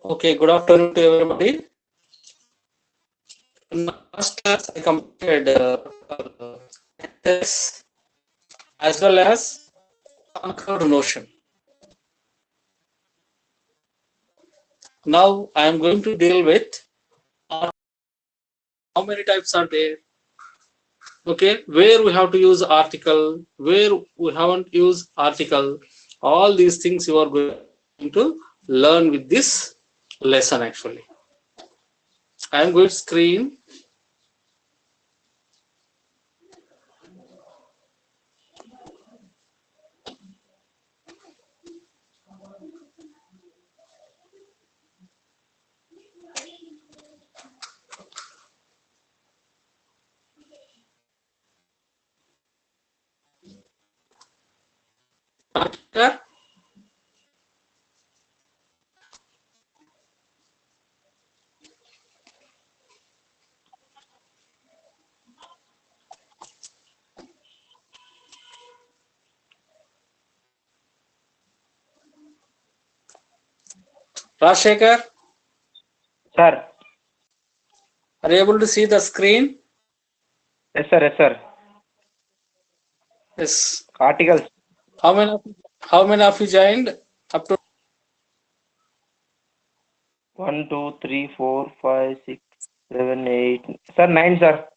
Okay, good afternoon to everybody. In my last class, I completed this as well as conquered notion. Now I am going to deal with how many types are there. Okay, where we have to use article, where we haven't used article. All these things you are going to learn with this lesson actually. I am going to screen. Rajshekhar, Sir. are you able to see the screen? Yes, sir. Yes, sir. Yes. Articles. How many of you joined up to? 1, 2, 3, 4, 5, 6, 7, 8. Sir, 9, sir.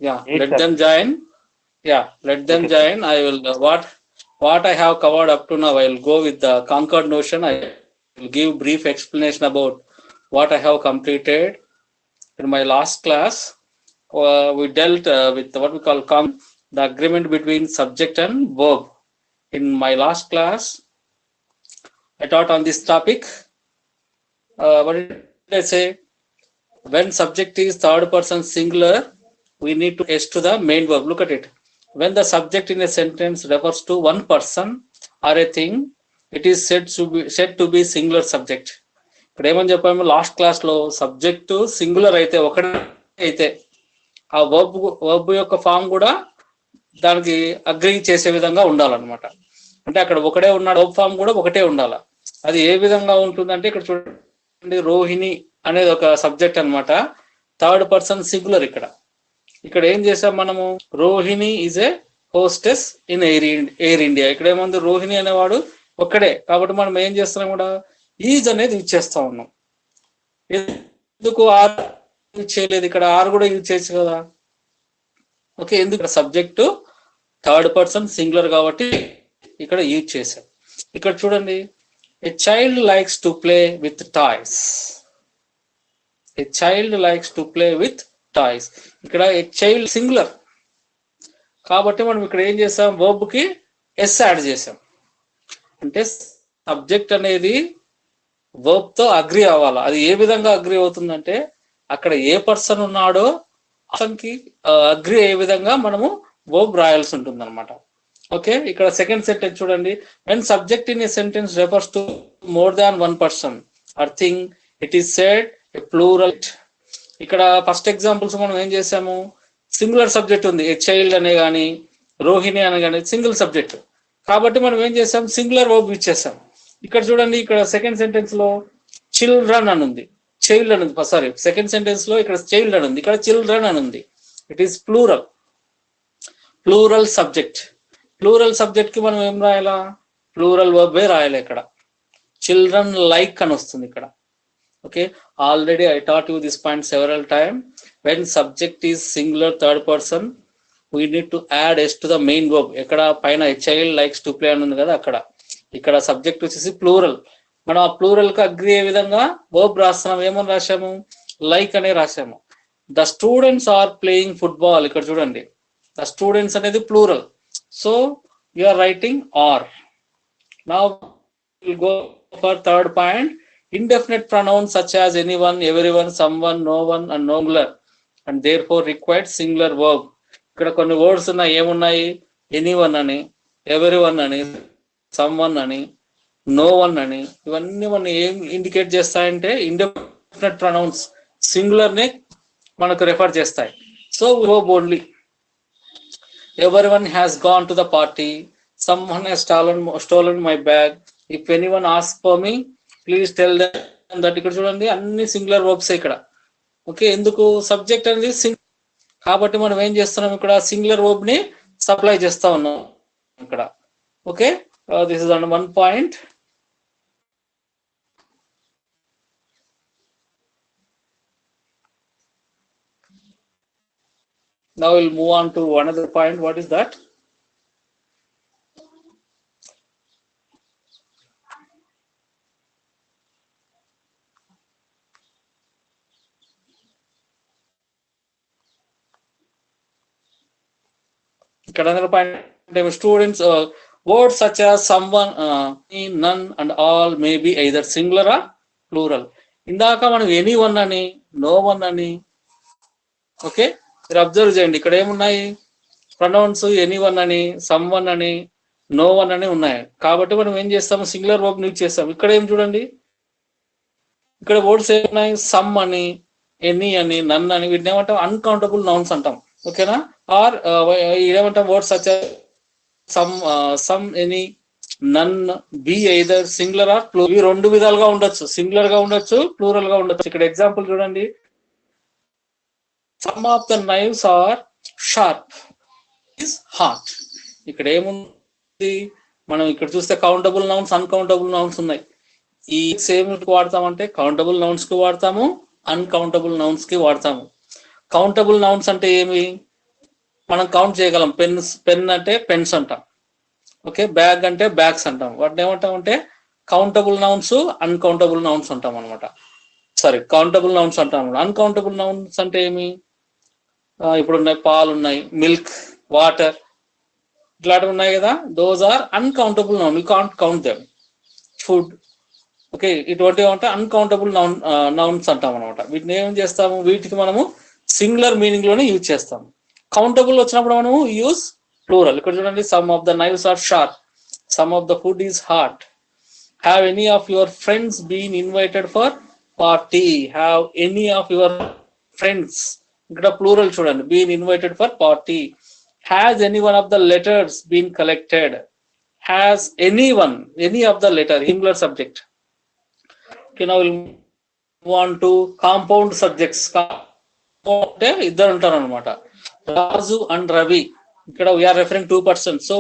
Yeah, 8, let sir. them join. Yeah, let them Okay, sir. join. I will what I have covered up to now. I will go with the conquered notion. I will give brief explanation about what I have completed in my last class. We dealt with what we call the agreement between subject and verb. In my last class, I taught on this topic. What did I say? When subject is third person singular, we need to s to the main verb. Look at it. When the subject in a sentence refers to one person or a thing, it is said to be singular subject. ఇక్కడ ఏమని చెప్పాము last class లో subject singular అయితే ఒకటే అయితే ఆ verb యొక్క form కూడా దానికి అగ్రీ చేసే విధంగా ఉండాలన్నమాట. అంటే అక్కడ ఒకటే ఉన్నాడు, వర్బ్ ఫామ్ కూడా ఒకటే ఉండాలి. అది ఏ విధంగా ఉంటుందంటే ఇక్కడ చూడండి, రోహిణి అనేది ఒక సబ్జెక్ట్ అన్నమాట. Third person singular. ఇక్కడ ఏం చేసాం మనము, Rohini is a hostess in air India. ఇక్కడ ఏముంది, రోహిణి అనేవాడు ఒక్కడే. కాబట్టి మనం ఏం చేస్తున్నాం కూడా, ఈజ్ అనేది యూజ్ చేస్తా ఉన్నాం. ఎందుకు ఆర్ యూజ్ చేయలేదు, ఇక్కడ ఆర్ కూడా యూజ్ చేయొచ్చు కదా. ఓకే, ఎందుకు సబ్జెక్టు థర్డ్ పర్సన్ సింగులర్ కాబట్టి ఇక్కడ యూజ్ చేశాం. ఇక్కడ చూడండి, a child likes to play with toys. A child likes to play with toys. ఇక్కడ ఏ చైల్డ్ సింగులర్ కాబట్టి మనం ఇక్కడ ఏం చేసాం, వర్బ్ కి ఎస్ యాడ్ చేసాం. అంటే సబ్జెక్ట్ అనేది వర్బ్ తో అగ్రి అవ్వాలి. అది ఏ విధంగా అగ్రి అవుతుందంటే, అక్కడ ఏ పర్సన్ ఉన్నాడో అతనికి అగ్రి అయ్యే విధంగా మనము వర్బ్ రాయాల్సి ఉంటుంది అనమాట. ఓకే, ఇక్కడ సెకండ్ సెంటెన్స్ చూడండి. When subject in a sentence refers to more than one person or thing, it is said a plural. ఇక్కడ ఫస్ట్ ఎగ్జాంపుల్స్ మనం ఏం చేసాము, సింగులర్ సబ్జెక్ట్ ఉంది, ఏ చైల్డ్ అనే కానీ రోహిణి అనే కానీ సింగిల్ సబ్జెక్ట్. కాబట్టి మనం ఏం చేసాం, సింగులర్ వర్బ్ ఇచ్చేసాం. ఇక్కడ చూడండి, ఇక్కడ సెకండ్ సెంటెన్స్ లో చిల్డ్రన్ అని ఉంది, చైల్డ్ అని ఉంది. సారీ, సెకండ్ సెంటెన్స్ లో ఇక్కడ చైల్డ్ అని ఉంది, ఇక్కడ చిల్డ్రన్ అని ఉంది. It is plural. Plural subject. Plural subject కి మనం ఏం రాయాలా, ప్లూరల్ వర్బే రాయాలి. ఇక్కడ చిల్డ్రన్ లైక్ అని వస్తుంది ఇక్కడ. Okay, already I taught you this point several times. When subject is singular third person, we need to add s to the main verb. ఎక్కడ పైన చైల్డ్ లైక్స్ టు ప్లే అని ఉంది కదా, అక్కడ ఇక్కడ సబ్జెక్ట్ వచ్చేసి ప్లూరల్. మనం ఆ ప్లూరల్ కి అగ్రి అయ్యే విధంగా వర్బ్ రాస్తున్నాం. ఏమని రాసాము, లైక్ అనే రాసాము. The students are playing football. ఇక్కడ చూడండి, ద స్టూడెంట్స్ అనేది plural, so you are writing are. Now will go for third point. Indefinite pronouns such as anyone, everyone, someone, no one and singular and therefore required singular verb. ఇక్కడ కొన్ని words ఉన్నాయి, ఏమున్నాయి, anyone అని, everyone అని, someone అని, no one అని. ఇవన్నీ మనం ఏం ఇండికేట్ చేస్తాయంటే ఇండెఫినెట్ ప్రొనౌన్స్, సింగులర్ నే మనకు రెఫర్ చేస్తాయి. So verb only. Everyone has gone to the party. Someone has stolen my bag. If anyone asks for me, please tell that. ఇక్కడ చూడండి అన్ని సింగులర్ వర్బ్స్ ఇక్కడ. ఓకే, ఎందుకు? సబ్జెక్ట్ అనేది కాబట్టి మనం ఏం చేస్తున్నాం ఇక్కడ, సింగులర్ వర్బ్ ని సప్లై చేస్తా ఉన్నాం ఇక్కడ. Okay, this is and 1 point. Now we'll move on to another point. What is that? ఇక్కడ another point, students, words such as someone, none and all may be either singular or plural. ఇందాక మనం any one అని, no one అని, okay, మీరు observe చేయండి. ఇక్కడ ఏమున్నాయి? Pronounce any one అని, సమ్ వన్ అని, నో వన్ అని ఉన్నాయి. కాబట్టి మనం ఏం చేస్తాము, సింగులర్ వర్బ్ యూజ్ చేస్తాం. ఇక్కడ ఏం చూడండి, ఇక్కడ వర్డ్స్ ఏమున్నాయి? సమ్ అని, ఎనీ అని, నన్ అని, వీటిని ఏమంటాం? అన్కౌంటబుల్ నౌన్స్ అంటాం. ఓకేనా? ఆర్ ఏమంటాం? Words such some, any, none, be either singular or plural. ఇవి రెండు విధాలుగా ఉండొచ్చు, సింగులర్ గా ఉండొచ్చు, ప్లూరల్ గా ఉండొచ్చు. ఇక్కడ ఎగ్జాంపుల్ చూడండి, some of the knives are sharp is hot. ఇక్కడ ఏముంది? మనం ఇక్కడ చూస్తే కౌంటబుల్ నౌన్స్, అన్కౌంటబుల్ నౌన్స్ ఉన్నాయి. ఈ సేమ్ వాడతామంటే కౌంటబుల్ నౌన్స్ కి వాడతాము, అన్కౌంటబుల్ నౌన్స్ కి వాడతాము. కౌంటబుల్ నౌన్స్ అంటే ఏమి? మనం కౌంట్ చేయగలం. పెన్ అంటే పెన్స్ అంటాం. ఓకే, బ్యాగ్ అంటే బ్యాగ్స్ అంటాం. వాటిని ఏమంటాం అంటే కౌంటబుల్ నౌన్స్, అన్కౌంటబుల్ నౌన్స్ అంటాం అనమాట. సారీ, కౌంటబుల్ నౌన్స్ అంటాం. అన్కౌంటబుల్ నౌన్స్ అంటే ఏమి? ఇప్పుడు ఉన్నాయి, పాలు ఉన్నాయి, మిల్క్, వాటర్, ఇట్లాంటివి ఉన్నాయి కదా. Those are uncountable noun, you can't count them. Food, okay, ఇటువంటివి అంటే అన్కౌంటబుల్ నౌన్స్ అంటాం అనమాట. వీటిని ఏం చేస్తాము? వీటికి మనము సింగులర్ మీనింగ్ లోనే యూజ్ చేస్తాము. కౌంటబుల్ వచ్చినప్పుడు మనము యూజ్ ప్లూరల్. ఇక్కడ చూడండి, some of the knives are sharp, some of the food is hot, have any of your friends been invited for party, have any of your friends, ఇక్కడ plural చూడండి, been invited for party. Has any one of the letters been collected, has any one, any of the letter, singular subject. Okay, now will move on to compound subjects. అంటే ఇద్దరు ఉంటారు అనమాట, Raju and Ravi. ఇక్కడ we're referring 2 persons, so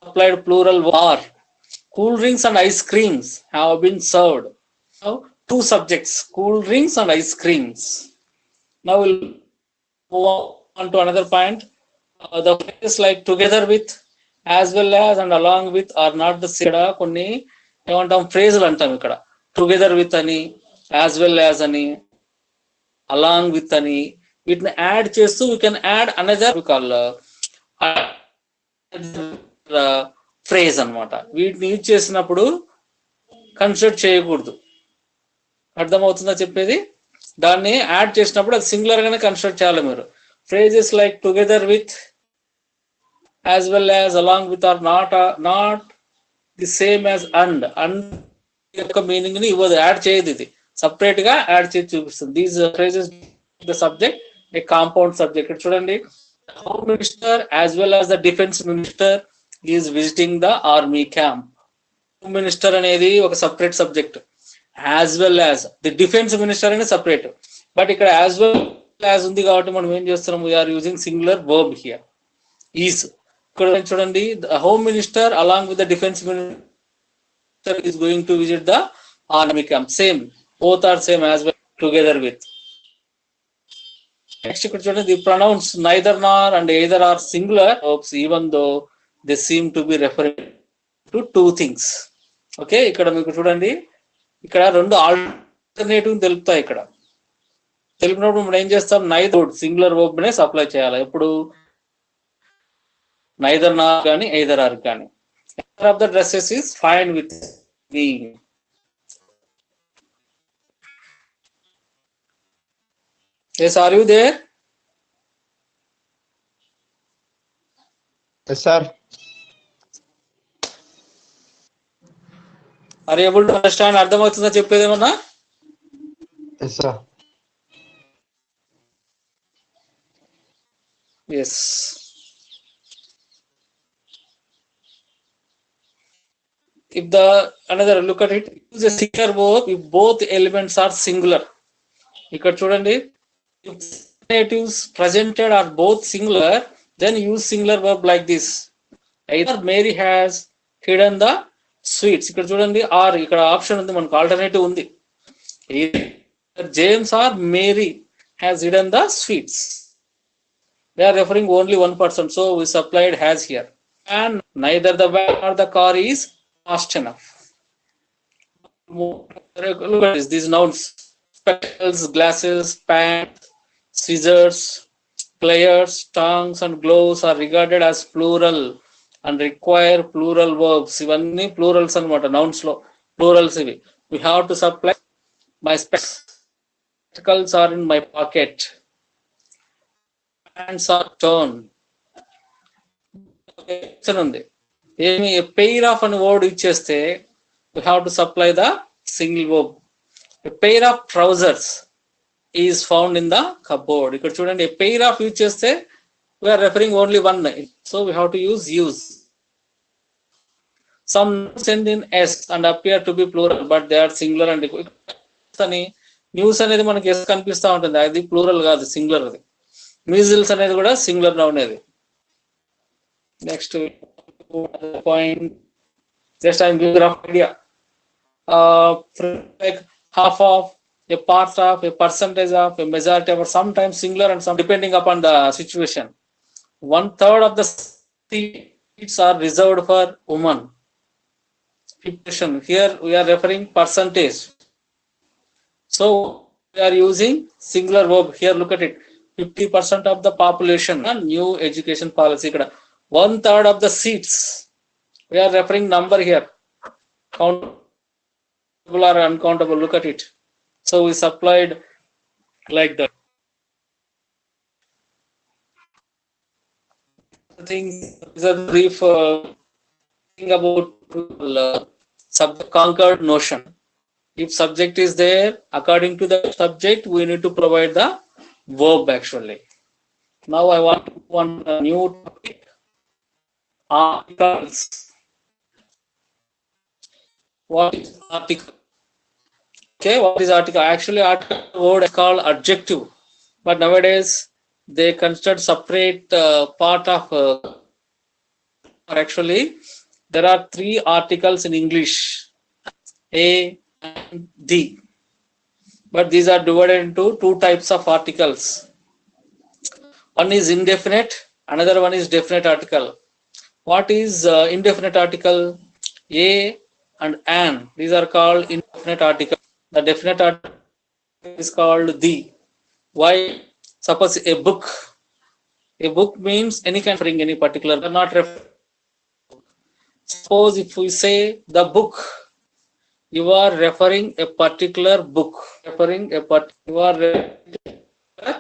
applied plural are. Cool drinks and ice creams have been served. Now 2 subjects, cool drinks and ice creams. Now we'll move on to another point. The phrases like together with, as well as, and along with are not the same. కొన్ని ఏమంటాం? ఫ్రేజులు అంటాం ఇక్కడ. Together with అని, as well as అని, along with అని, వీటిని add చేస్తూ we can add another call phrase అనమాట. వీటిని యూజ్ చేసినప్పుడు కన్సిడర్ చేయకూడదు. అర్థమవుతుందా చెప్పేది? దాన్ని యాడ్ చేసినప్పుడు అది సింగులర్ గానే కన్సిడర్ చేయాలి మీరు. Phrases like together with, as well as, along with are not the same as and. And యొక్క మీనింగ్ ని ఇవ్వదు, యాడ్ చేయదు. ఇది సపరేట్ గా యాడ్ చేసి చూపిస్తుంది. These phrases the subject a compound subject. చూడండి, home minister as well as the defence minister is visiting the army camp. Home minister అనేది ఒక separate subject, as well as the defence minister అనేది separate. But ఇక్కడ as well as ఉంది కాబట్టి మనం ఏం చేస్తున్నాం? We are using singular verb here, is. ఇక్కడ చూడండి, home minister along with the defence minister is going to visit the army camp. Same, both are same as well, together with. Next ఇక్కడ చూడండి, the pronouns neither nor and either are singular verbs even though they seem to be referring to 2 things. Okay, ఇక్కడ మీకు చూడండి, ఇక్కడ 2 alternative తెలుపుతాయి. ఇక్కడ తెలిపినప్పుడు మనం ఏం చేస్తాం? నైదర్ సింగులర్ వర్బ్ నే సప్లై చేయాలి. ఎప్పుడు? నైదర్ నార్ కానీ ఐదర్ ఆర్ కానీ. Of the dresses is fine with me. Yes, are you there? Yes, sir. Are you able to understand? అర్థమవుతుందా చెప్పేదేమన్నా? Yes, sir. Yes. if the another look at it, use a singular verb if both elements are singular. ఇక్కడ చూడండి, if natives presented are both singular, then use singular verb like this. Either Mary has hidden the sweets. ఇక్కడ చూడండి, are ఇక్కడ option ఉంది, మనకు alternative ఉంది. Either James or Mary has hidden the sweets. They are referring only one person, so we supplied has here. And neither the van or the car is fast enough. Look at this, these nouns: spectacles, glasses, pants, scissors, pliers, tongues and gloves are regarded as plural and require plural verbs. ఇవన్నీ plurals అన్నమాట, nouns లో plurals ఇవి. We have to supply my spectacles are in my pocket. Hands are torn. ఉంది ఏమి pair of అని word ఇచ్చేస్తే we have to supply the single verb. A pair of trousers is found in the cupboard. ఇక్కడ చూడండి, a pair of use చేస్తే we are referring only one, so we have to use. Some send in s and appear to be plural but they are singular and అని news అనేది మనకి yes కనిపిస్తా ఉంటుంది, అది plural కాదు, singular. అది measles అనేది కూడా సింగులర్ నౌన్ అది. Next point, just I give rough idea. Like half of, a part of, a percentage of, a majority of, or sometimes singular and some depending upon the situation. 1/3 of the seats are reserved for women. Here we are referring percentage. So we are using singular verb. Here look at it, 50% of the population. And new education policy. 1/3 of the seats. We are referring number here. Countable or uncountable. Look at it. So we supplied like that. Things is a brief thing about conquered notion. If subject is there, according to the subject, we need to provide the verb actually. Now I want a new topic. Articles. What is article? Okay, what is article? Actually, article word is called adjective, but nowadays they consider separate part of. Actually, there are 3 articles in English: A and D, but these are divided into 2 types of articles. One is indefinite, another one is definite article. What is indefinite article? A and an, these are called indefinite article. The definite article is called the. Why? Suppose a book means any kind of any particular, not refer. Suppose if we say the book, you are referring a particular book. You are referring a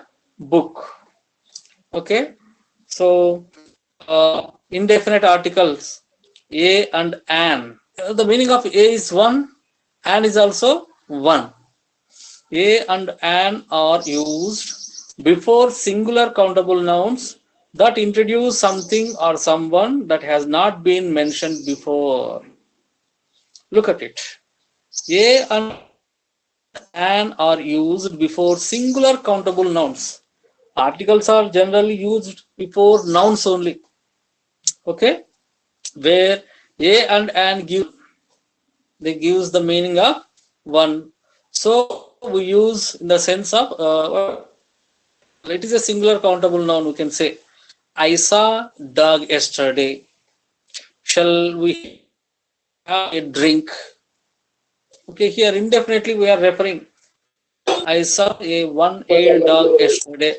book. Okay, so indefinite articles a and an. The meaning of a is one, an is also one. A and an are used before singular countable nouns that introduce something or someone that has not been mentioned before. Look at it. A and an are used before singular countable nouns. Articles are generally used before nouns only. Okay, where a and an gives the meaning of one. So we use in the sense of it is a singular countable noun. We can say, I saw dog yesterday. Shall we have a drink? Okay, here indefinitely we are referring, I saw a one-eyed dog yesterday.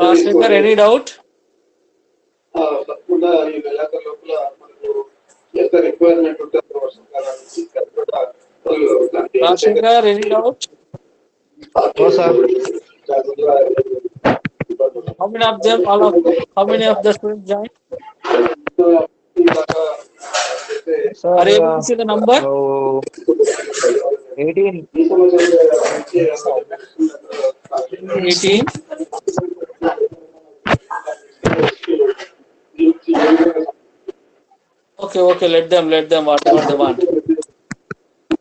Rashikar, any doubt? Rashikar, any doubt? No, sir. How many of them? How many of the students joined? Sir, Are you able to see the number? 18. 18. Okay, let them whatever they want.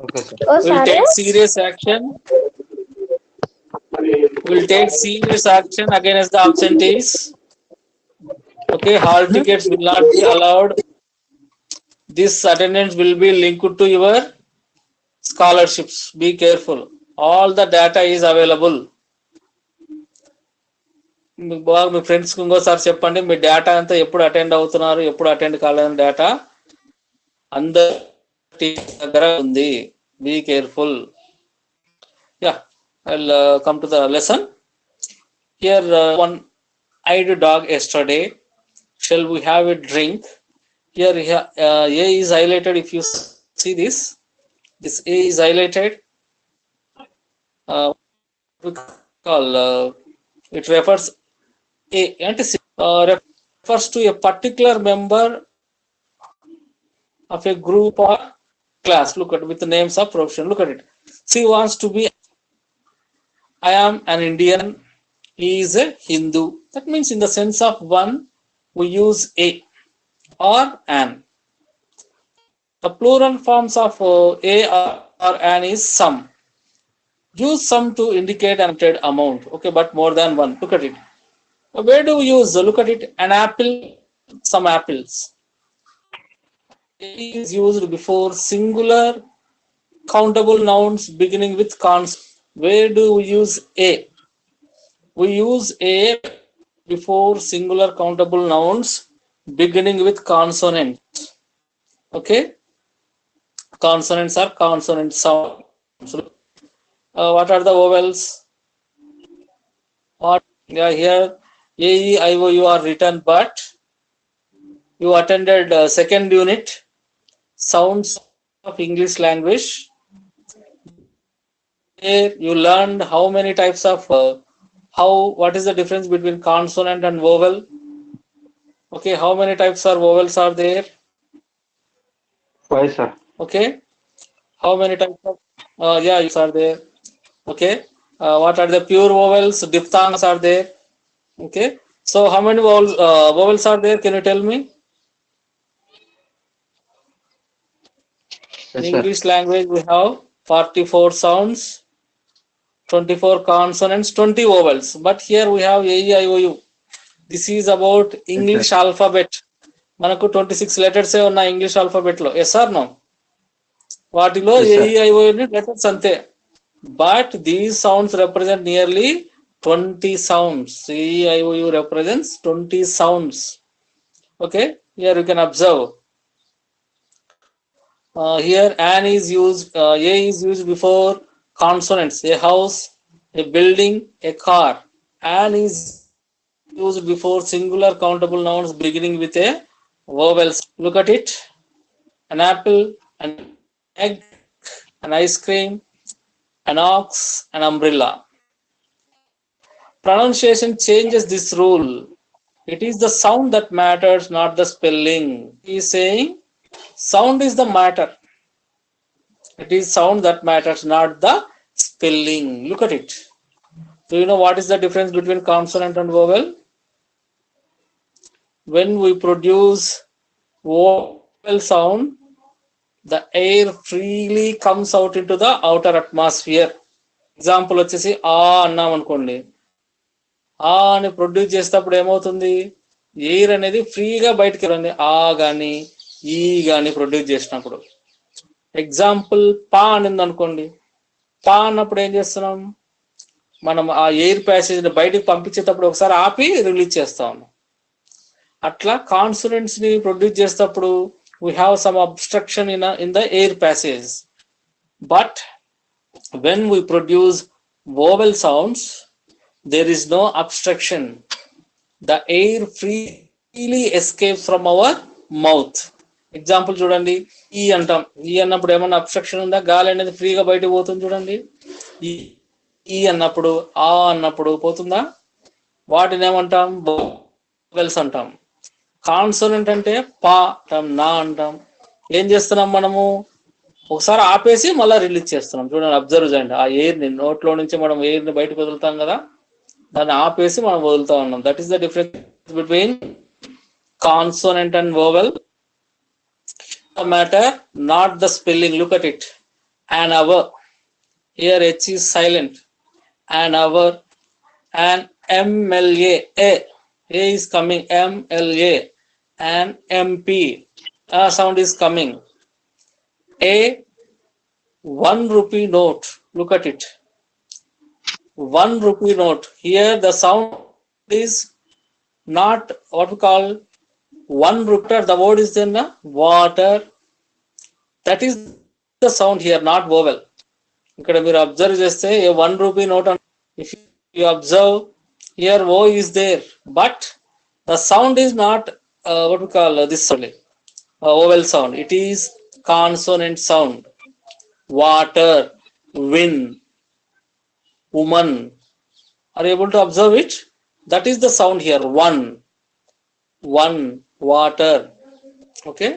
Okay, sir. Oh, We'll sir. take serious action. We'll take serious action against the absentees. Okay, hall tickets will not be allowed. This attendance will be linked to your scholarships. Be careful. All the data is available. మీకు బాగా మీ ఫ్రెండ్స్కి ఇంకోసారి చెప్పండి, మీ data అంతా ఎప్పుడు attend అవుతున్నారు, ఎప్పుడు attend కాలేని data అందరి దగ్గర ఉంది. Be careful. Yeah, I'll come to the lesson. Here one eyed dog yesterday. Shall we have a drink? Here A is highlighted. If you see this A is highlighted. We call it refers A and C refers to a particular member of a group or class. Look at with the names of profession. Look at it. C wants to be. I am an Indian. He is a Hindu. That means in the sense of one, we use a or an. The plural forms of a or an is some. Use some to indicate an unlimited amount. Okay, but more than one. Look at it. Where do we use? Look at it. An apple, some apples. A is used before singular countable nouns beginning with consonant. Where do we use a? We use a before singular countable nouns beginning with consonant. Okay, consonants are consonant sounds. What are the vowels? What? Yeah, here A, E, I, O, U are written, but you attended second unit, sounds of English language. Here you learned how many types of what is the difference between consonant and vowel? Okay, how many types of vowels are there? 5, sir. Okay, how many types of yes are there? Okay, what are the pure vowels? Diphthongs are there. Okay, so how many vowels are there? Can you tell me? In Yes, sir. English language we have 44 sounds, 24 consonants, 20 vowels. But here we have A, E, I, O, U. This is about English alphabet. మనకు 26 letters ఉన్నాయి English alphabet లో. Yes or no? వాటిలో Yes, sir. AEIO letters అంతే. But these sounds represent nearly 20 sounds. AEIOU represents 20 sounds. Okay, here you can observe. Here an is used, A is used before consonants. A house, a building, a car. An is used before singular countable nouns beginning with a vowel. Look at it. An apple, an egg, an ice cream, an ox, an umbrella. Pronunciation changes this rule. It is the sound that matters, not the spelling. He is saying sound is the matter. It is sound that matters, not the spelling. Look at it. Do you know what is the difference between consonant and vowel? When we produce vowel sound, the air freely comes out into the outer atmosphere. Example వచ్చేసి ఆ అన్నాం అనుకోండి, ఆ అని produce చేసేటప్పుడు ఏమవుతుంది, air అనేది ఫ్రీగా బయటకి వెళ్ళండి. ఆ కానీ ఈ కానీ ప్రొడ్యూస్ చేసినప్పుడు. ఎగ్జాంపుల్ పా అనింది అనుకోండి, పా అన్నప్పుడు ఏం చేస్తున్నాం, మనం ఆ ఎయిర్ ప్యాసేజ్ బయటకు పంపించేటప్పుడు ఒకసారి ఆపి రిలీజ్ చేస్తా ఉన్నాం. అట్లా కాన్సనెంట్స్ ని ప్రొడ్యూస్ చేసేటప్పుడు we have some obstruction in the air passage. But when we produce vowel sounds, there is no obstruction. The air freely escapes from our mouth. Example చూడండి, ఈ అంటాం, ఈ అన్నప్పుడు ఏమన్నా అబ్స్ట్రక్షన్ ఉందా, గాలి అనేది ఫ్రీగా బయటకు పోతుంది చూడండి. ఈ అన్నప్పుడు ఆ అన్నప్పుడు పోతుందా, వాటిని ఏమంటాం, వోవెల్స్ అంటాం. కాన్సోనెంట్ అంటే పా అంటాం, నా అంటాం. ఏం చేస్తున్నాం మనము, ఒకసారి ఆపేసి మళ్ళీ రిలీజ్ చేస్తున్నాం. చూడండి, అబ్జర్వ్ చేయండి. ఆ ఎయిర్ ని నోట్లో నుంచి మనం ఎయిర్ ని బయటకు వదులుతాం కదా, దాన్ని ఆపేసి మనం వదులుతా ఉన్నాం. That is the difference between consonant and vowel. the matter, not the spelling. Look at it. An hour. Here H is silent. An hour. An MLA. A is coming. MLA. An MP. Sound is coming. A 1 rupee note. Look at it. 1 rupee note. Here the sound is not what we call 1 rupee. The word is then water. That is the sound here, not vowel. ఇక్కడ మీరు observe చేస్తే 1 rupee note. If you observe here, O is there, but the sound is not what we call this only vowel sound. It is consonant sound. Water, wind, woman. Are you able to observe it? That is the sound here. One, water. Okay.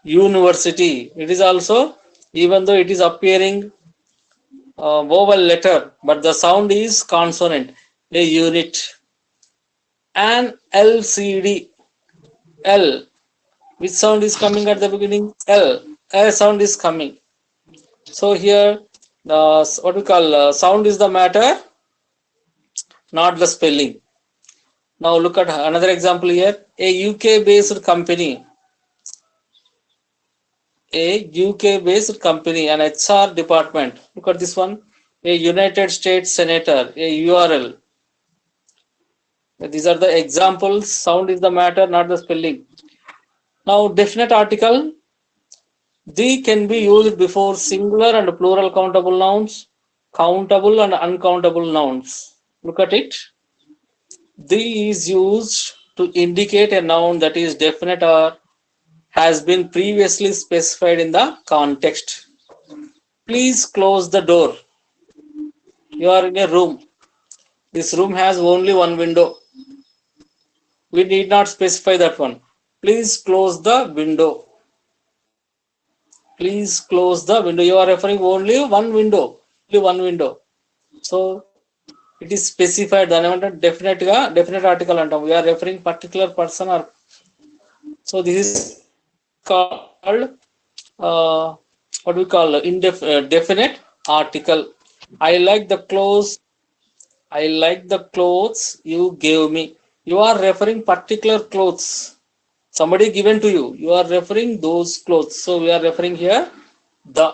University. It is also, even though it is appearing vowel letter, but the sound is consonant. A unit. An LCD. L. Which sound is coming at the beginning? L. A sound is coming. So here, what we call sound is the matter, not the spelling. Now look at another example here. A UK-based company. A UK-based company, an HR department. Look at this one. A United States Senator. A URL. These are the examples. Sound is the matter, not the spelling. Now definite article. The can be used before singular and plural countable nouns, countable and uncountable nouns. Look at it. The is used to indicate a noun that is definite or has been previously specified in the context. Please close the door. You are in a room. This room has only one window. We need not specify that one. Please close the window. Please close the window. You are referring only one window. Only one window. So it is specified. Definite article antam. We are referring particular person or. So this is called what we call definite article. I like the clothes. I like the clothes you gave me. You are referring particular clothes. Somebody given to you. You are referring those clothes. So we are referring here the.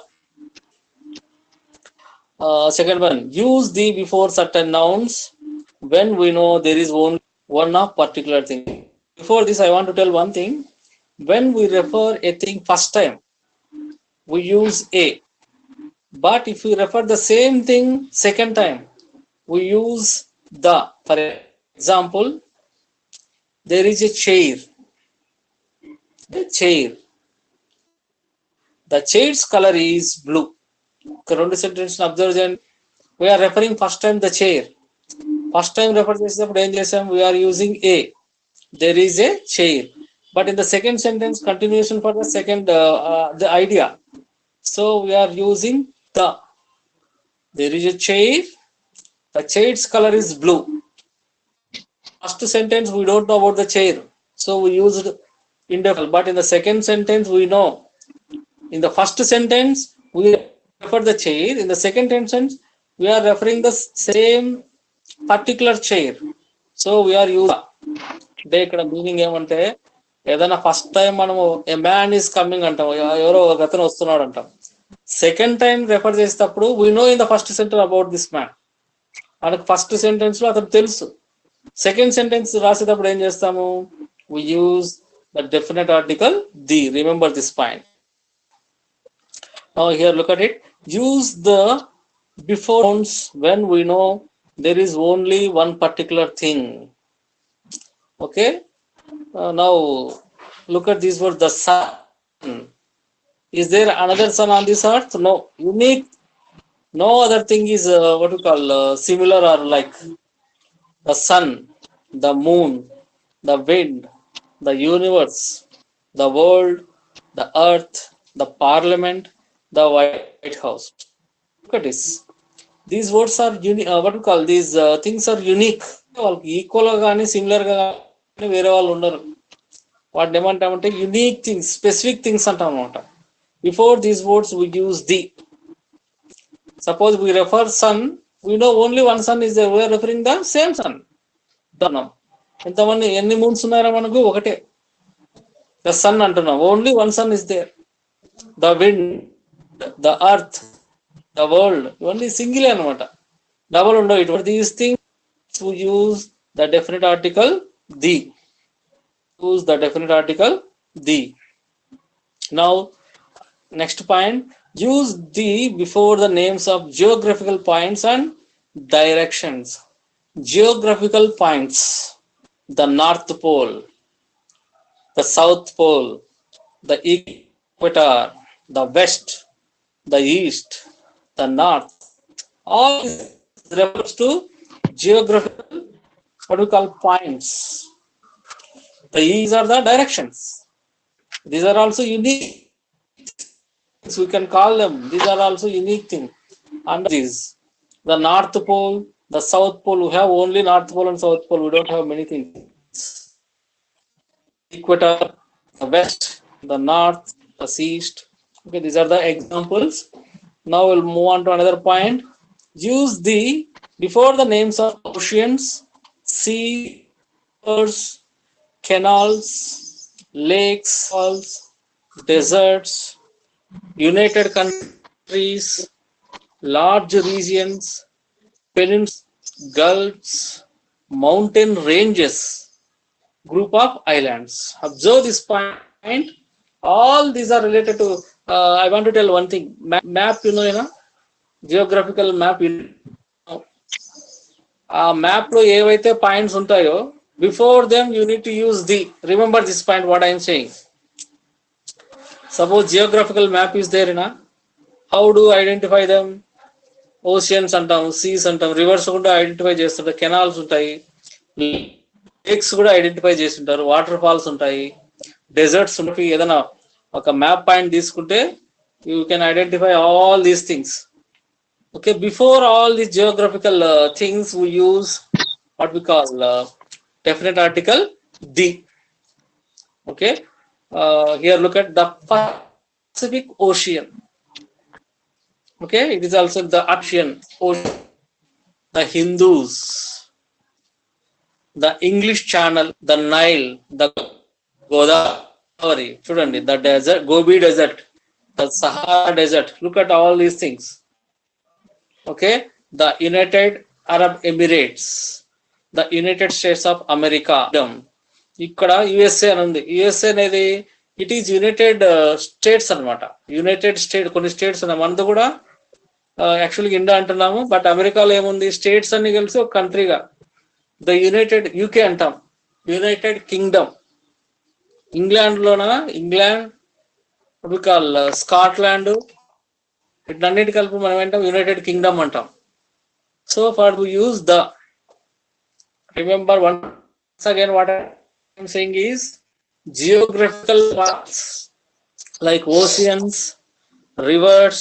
Second one. Use the before certain nouns when we know there is only one of particular thing. Before this, I want to tell one thing. When we refer a thing first time, we use a. But if we refer the same thing second time, we use the. For example, there is a chair. The chair. The chair's color is blue. Current sentence observe. We are referring first time the chair. First time refer we are using a. There is a chair. But in the second sentence, continuation for the second the idea. So we are using the. There is a chair. The chair's color is blue. First sentence we don't know about the chair, so we used indefinite. But in the second sentence we know. In the first sentence we refer the chair. In the second sentence we are referring the same particular chair. So we are using. అంటే ఇక్కడ meaning ఏమంటే ఏదైనా first time మనము ఏ man is coming అంటాం, ఎవరో ఒక అతను వస్తున్నాడు అంటాం. సెకండ్ టైం రెఫర్ చేసేటప్పుడు we know in the first sentence about this man. మనకు ఫస్ట్ సెంటెన్స్ లో అతను తెలుసు. సెకండ్ సెంటెన్స్ రాసేటప్పుడు ఏం చేస్తాము? we use the definite article the. Remember this point. Now here look at it. Use the before nouns when we know there is only one particular thing. Okay. Now look at this word, the sun. Is there another sun on this earth? No. Unique. No other thing is what we call similar or like the sun, the moon, the wind, the universe, the world, the earth, the parliament, the White House. Look at this. These words are unique. What we call these things are unique. Equal గా కానీ similar గా కానీ వేరే వాళ్ళు ఉండరు. వాటిని ఏమంటామంటే unique things, specific things అంటాం అనమాట. Before these words we use the. Suppose we refer sun, we know only one sun is there, we are referring the same sun. అంటున్నాం. ఎంతమంది ఎన్ని మూన్స్ ఉన్నారా మనకు? ఒకటే. ద సన్ అంటున్నాం, only one sun is there. The wind, the earth, the world, ఇవన్నీ single అనమాట, double ఉండవు. ఇటువంటి these things we use the definite article the. Use the definite article the. Now next point, use the before the names of geographical points and directions. Geographical points: the North Pole, the South Pole, the equator, the west, the east, the north. All refers to geographical, what we call, points. These are the directions. These are also unique. We can call them, these are also unique things. Under these, the North Pole, the South Pole, we have only North Pole and South Pole, we don't have many things. Equator, the west, the north, the east. Okay, these are the examples. Now we'll move on to another point. Use the before the names of oceans, seas, rivers, canals, lakes, falls, deserts, United countries, large regions, peninsulas, gulfs, mountain ranges, group of islands. Observe this point. All these are related to, I want to tell one thing. Map, you know, geographical map. Map lo evaithe points untayo, before them you need to use the. Remember this point, what I am saying. Suppose geographical map is there, how do you identify them? Oceans అంటాం, seas అంటాం, rivers కూడా identify చేస్తుంటారు, canals ఉంటాయి, lakes కూడా identify చేస్తుంటారు, waterfalls ఉంటాయి, deserts ఉంటాయి. ఏదైనా ఒక మ్యాప్ పాయింట్ తీసుకుంటే you can identify all these things. Okay, before all these geographical things we use what we call definite article the. Okay, here look at the Pacific Ocean. Okay, it is also the Ocean. The Hindus, the English Channel, the Nile, the Godavari, chudandi, the desert, Gobi Desert, the Sahara Desert. Look at all these things. Okay, the United Arab Emirates, the United States of America. ఇక్కడ USA అని ఉంది. USA అనేది it is United states అనమాట. United state, కొన్ని states ఉన్నాయి. మనది కూడా యాక్చువల్గా ఇండియా అంటున్నాము, బట్ అమెరికాలో ఏముంది, స్టేట్స్ అన్ని కలిసి ఒక కంట్రీగా ద యునైటెడ్, యూకే అంటాం, యునైటెడ్ కింగ్డమ్. ఇంగ్లాండ్ లోన ఇంగ్లాండ్ కాల్ స్కాట్లాండ్, వీటన్నిటి కలిపి మనం ఏంటాం, యునైటెడ్ కింగ్డమ్ అంటాం. So for to use the, remember once again what I'm saying is geographical parts like oceans, rivers.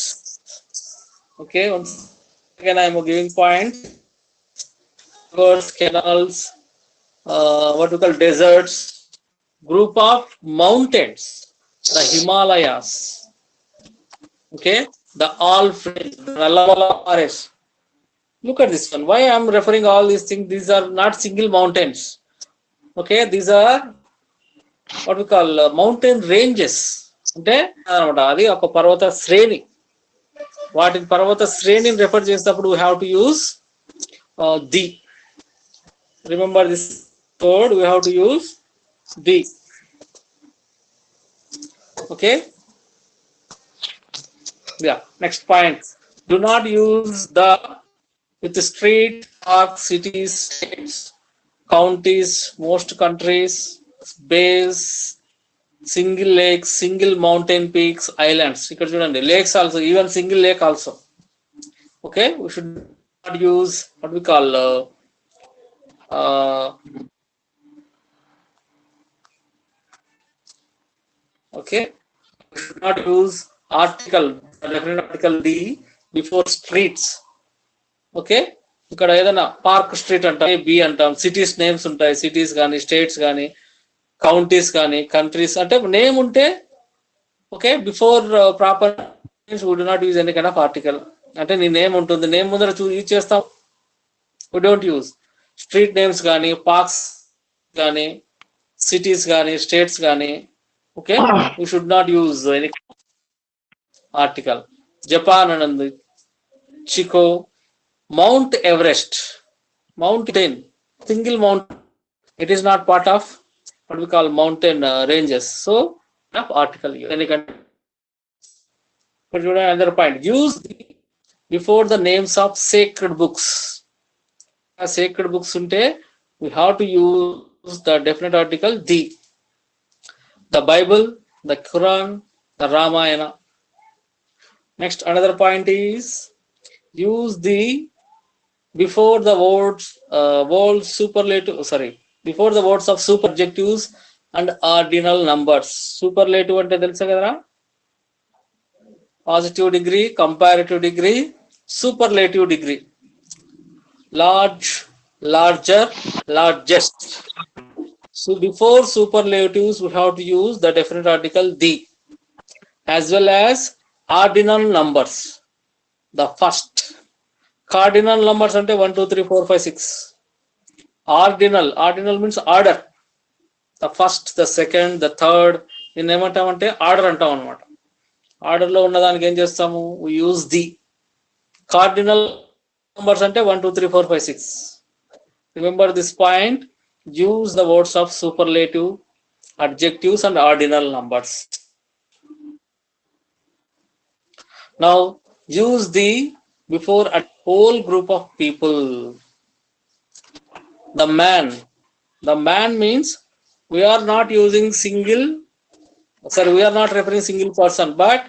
Okay, once again I am giving point. Rivers, canals, what we call deserts, group of mountains, the Himalayas. Okay, the Alps, the Nallala forest. Look at this one. Why I am referring all these things? These are not single mountains. Okay, these are what we call mountain ranges. అంటే అనమాట, అది ఒక పర్వత శ్రేణి. వాటిని పర్వత శ్రేణిని refer చేసేటప్పుడు we have to use the. Remember this word, we have to use the. Okay, yeah, next point. Do not use the with the street, parks, cities, states, counties, most countries, bays, single lakes, single mountain peaks, islands. Ikkada chudandi, lakes also, even single lake also. Okay, we should not use what we call okay, we should not use article, definite article D before streets. Okay, ఇక్కడ ఏదైనా park street అంటాం, B అంటాం, cities names ఉంటాయి, cities కానీ states కానీ counties కానీ countries అంటే name ఉంటే okay before proper we do not use any kind of article. అంటే నీ నేమ్ ఉంటుంది, నేమ్ ముందర యూజ్ చేస్తాం, we don't use. Street names కానీ పార్క్స్ కానీ సిటీస్ కానీ స్టేట్స్ కానీ okay we should not use any article. Japan అని ఉంది, చికో, Mount Everest, mountain, single mountain, it is not part of what we call mountain ranges. So of article any kind. But another point, use before the names of sacred books. Sacred books unte we have to use the definite article the Bible, the Quran, the Ramayana. Next another point is use the before the words before the words of superlatives and ordinal numbers. Superlative ante telusu kadara, positive degree, comparative degree, superlative degree. Large, larger, largest. So before superlatives we have to use the definite article the, as well as ordinal numbers, the first. Cardinal numbers ante 1 2 3 4 5 6. Ordinal means order, the first, the second, the third. In ఏమంటామంటే order అంటాం అనమాట. Order లో ఉన్నదానికి ఏం చేస్తాము, we use the. Cardinal numbers ante 1 2 3 4 5 6. Remember this point, use the words of superlative, adjectives and ordinal numbers. Now use the before a whole group of people. The man means we are not using we are not referring single person, but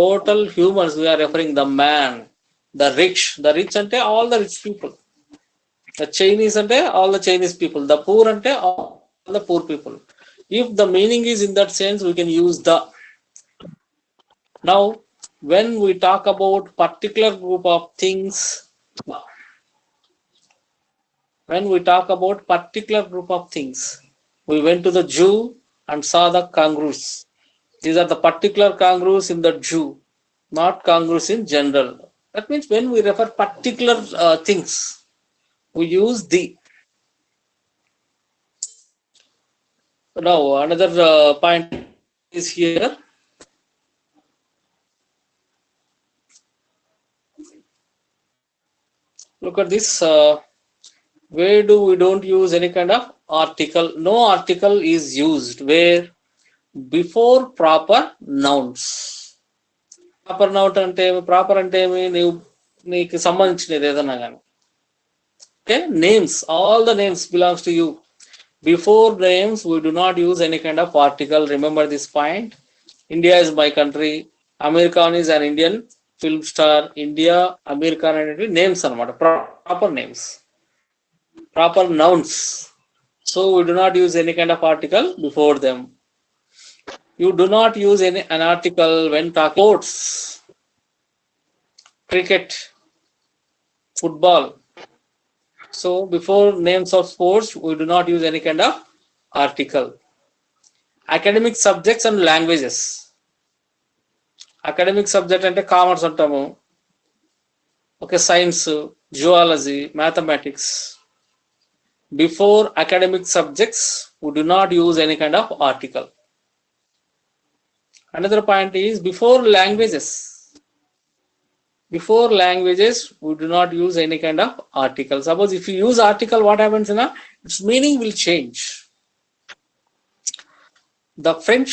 total humans we are referring the man. The rich ante all the rich people. The Chinese ante all the Chinese people. The poor ante all the poor people. If the meaning is in that sense, we can use the. Now when we talk about particular group of things, we went to the zoo and saw the kangaroos. These are the particular kangaroos in the zoo, not kangaroos in general. That means when we refer particular things, we use the. Now another point is here. Look at this. Where do we don't use any kind of article? No article is used where before proper nouns. Proper noun ante proper ante నీకు సంబంధించినది ఏదన్నా కానీ. Okay, names, all the names belongs to you. Before names we do not use any kind of article. Remember this point. India is my country. Amir Khan is an Indian film star. India, Amir Khan అనేది names అన్నమాట, proper names, proper nouns. So we do not use any kind of article before them. You do not use an article when talking sports, cricket, football. So before names of sports we do not use any kind of article. Academic subjects and languages. Academic subject ante commerce antamu, okay, science, zoology, mathematics. Before academic subjects we do not use any kind of article. Another point is before languages we do not use any kind of article. Suppose if you use article, what happens na, its meaning will change. The French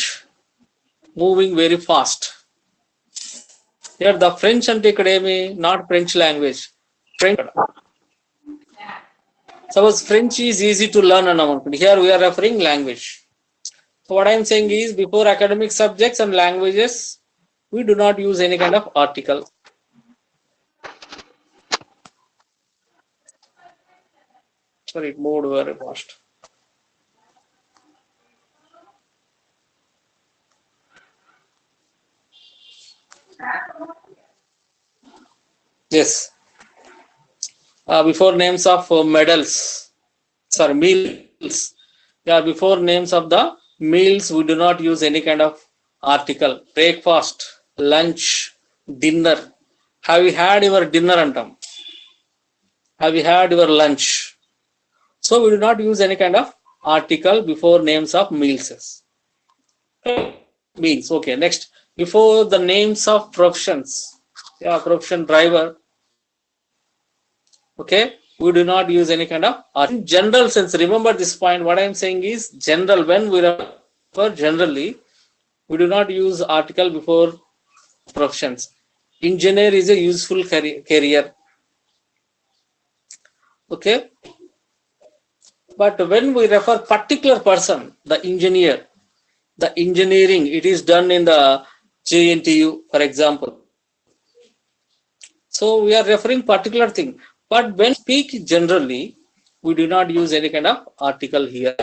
moving very fast. Here the French ante ikkada emi not French language, French. Suppose French is easy to learn and here we are referring language. So what I am saying is before academic subjects and languages we do not use any kind of article. Sorry, it moved very fast. Yes. Before names of medals, sorry, meals, Yeah, before names of the meals, we do not use any kind of article. Breakfast, lunch, dinner. Have you had your dinner, Antam? Have you had your lunch? So we do not use any kind of article before names of meals. Means, okay. Next, before the names of professions. Yeah, profession driver. Okay, we do not use any kind of in general sense. Remember this point. What I am saying is general. When we refer generally, we do not use article before professions. Engineer is a useful career. Okay, but when we refer particular person, the engineer, the engineering, it is done in the JNTU, for example. So we are referring particular thing. But when speak generally, we do not use any kind of article here.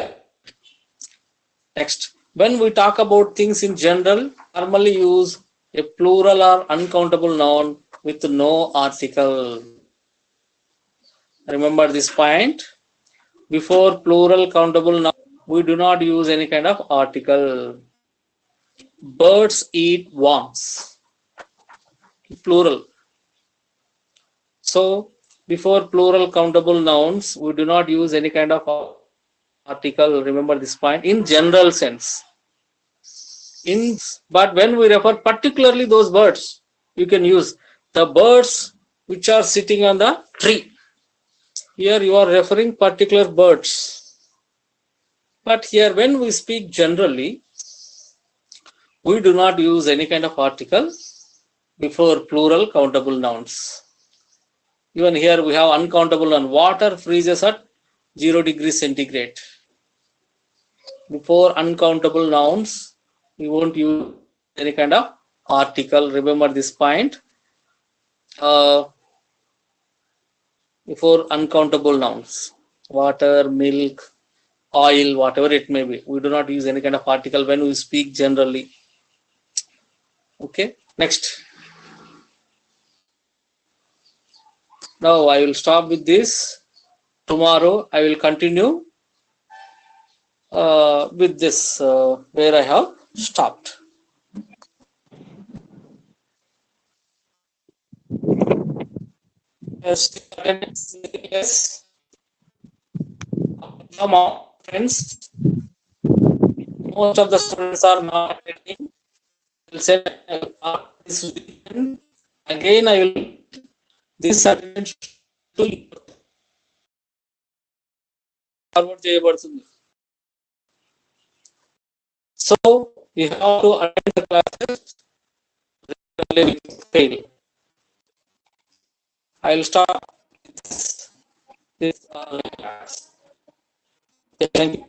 Next, when we talk about things in general, normally use a plural or uncountable noun with no article. Remember this point. Before plural countable noun, we do not use any kind of article. Birds eat worms. Plural. So before plural countable nouns, we do not use any kind of article. Remember this point in general sense. But when we refer particularly those birds, you can use the birds which are sitting on the tree. Here you are referring particular birds. But here when we speak generally, we do not use any kind of article before plural countable nouns. Even here we have uncountable noun. Water freezes at 0 degrees centigrade. Before uncountable nouns, we won't use any kind of article. Remember this point. Before uncountable nouns, water, milk, oil, whatever it may be, we do not use any kind of article when we speak generally. Okay, next. Now I will stop with this. Tomorrow I will continue with this where I have stopped. Yes. Come on, friends. Most of the students are not attending. I will send this weekend. Again, I will this attendance to forward చేయబడుతుంది. So you have to attend the classes. Fail. I will start this class. Thank you.